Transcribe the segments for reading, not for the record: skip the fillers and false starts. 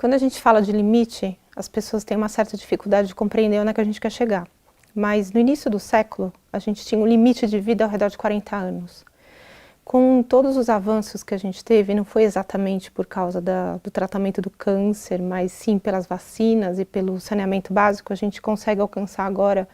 Quando a gente fala de limite, as pessoas têm uma certa dificuldade de compreender onde é que a gente quer chegar. Mas no início do século, a gente tinha um limite de vida ao redor de 40 anos. Com todos os avanços que a gente teve, não foi exatamente por causa do tratamento do câncer, mas sim pelas vacinas e pelo saneamento básico, a gente consegue alcançar agora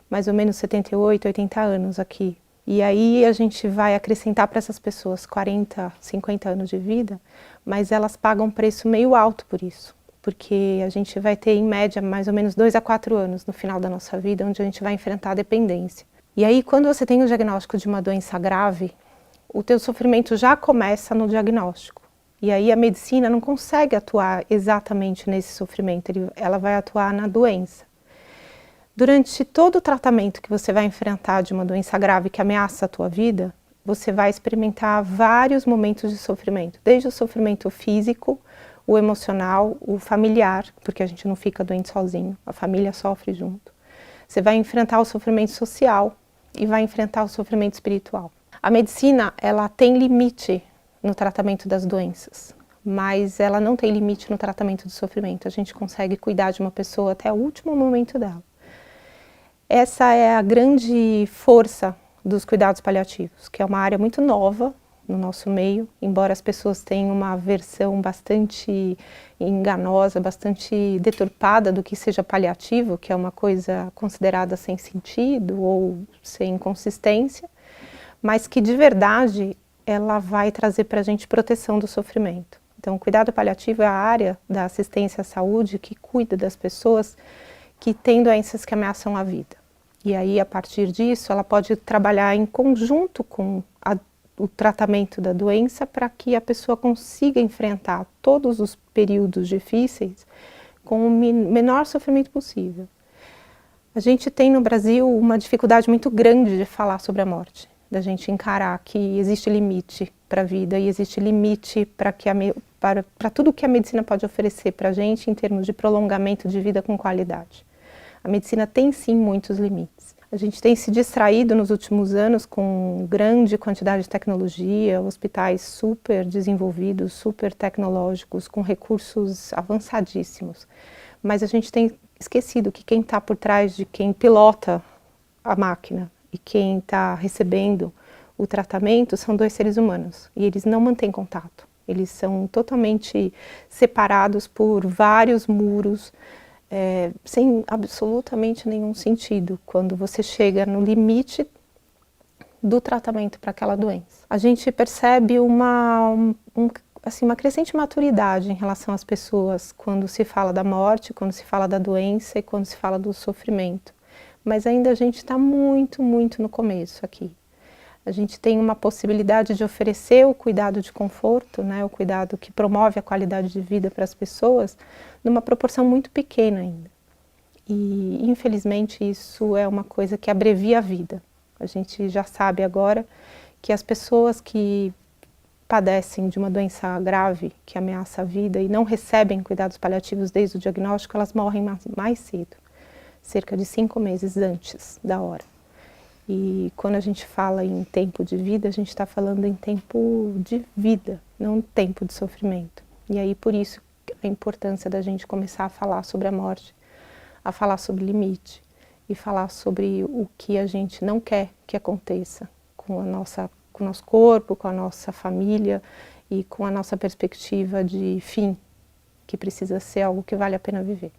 mais ou menos 78, 80 anos aqui. E aí a gente vai acrescentar para essas pessoas 40, 50 anos de vida, mas elas pagam um preço meio alto por isso. Porque a gente vai ter, em média, mais ou menos 2 a 4 anos no final da nossa vida, onde a gente vai enfrentar a dependência. E aí, quando você tem o diagnóstico de uma doença grave, o teu sofrimento já começa no diagnóstico. E aí a medicina não consegue atuar exatamente nesse sofrimento, ela vai atuar na doença. Durante todo o tratamento que você vai enfrentar de uma doença grave que ameaça a tua vida, você vai experimentar vários momentos de sofrimento, desde o sofrimento físico, o emocional, o familiar, porque a gente não fica doente sozinho, a família sofre junto. Você vai enfrentar o sofrimento social e vai enfrentar o sofrimento espiritual. A medicina, ela tem limite no tratamento das doenças, mas ela não tem limite no tratamento do sofrimento. A gente consegue cuidar de uma pessoa até o último momento dela. Essa é a grande força dos cuidados paliativos, que é uma área muito nova no nosso meio, embora as pessoas tenham uma versão bastante enganosa, bastante deturpada do que seja paliativo, que é uma coisa considerada sem sentido ou sem consistência, mas que de verdade ela vai trazer para a gente proteção do sofrimento. Então, o cuidado paliativo é a área da assistência à saúde que cuida das pessoas que têm doenças que ameaçam a vida. E aí, a partir disso, ela pode trabalhar em conjunto com o tratamento da doença para que a pessoa consiga enfrentar todos os períodos difíceis com o menor sofrimento possível. A gente tem no Brasil uma dificuldade muito grande de falar sobre a morte, da gente encarar que existe limite para a vida e existe limite para tudo que a medicina pode oferecer para a gente em termos de prolongamento de vida com qualidade. A medicina tem sim muitos limites. A gente tem se distraído nos últimos anos com grande quantidade de tecnologia, hospitais super desenvolvidos, super tecnológicos, com recursos avançadíssimos. Mas a gente tem esquecido que quem está por trás de quem pilota a máquina e quem está recebendo o tratamento são dois seres humanos. E eles não mantêm contato. Eles são totalmente separados por vários muros, sem absolutamente nenhum sentido, quando você chega no limite do tratamento para aquela doença. A gente percebe uma crescente maturidade em relação às pessoas quando se fala da morte, quando se fala da doença e quando se fala do sofrimento. Mas ainda a gente está muito, muito no começo aqui. A gente tem uma possibilidade de oferecer o cuidado de conforto, né, o cuidado que promove a qualidade de vida para as pessoas, numa proporção muito pequena ainda. E, infelizmente, isso é uma coisa que abrevia a vida. A gente já sabe agora que as pessoas que padecem de uma doença grave, que ameaça a vida e não recebem cuidados paliativos desde o diagnóstico, elas morrem mais cedo, cerca de 5 meses antes da hora. E quando a gente fala em tempo de vida, a gente está falando em tempo de vida, não tempo de sofrimento. E aí, por isso, a importância da gente começar a falar sobre a morte, a falar sobre limite e falar sobre o que a gente não quer que aconteça com o nosso corpo, com a nossa família e com a nossa perspectiva de fim, que precisa ser algo que vale a pena viver.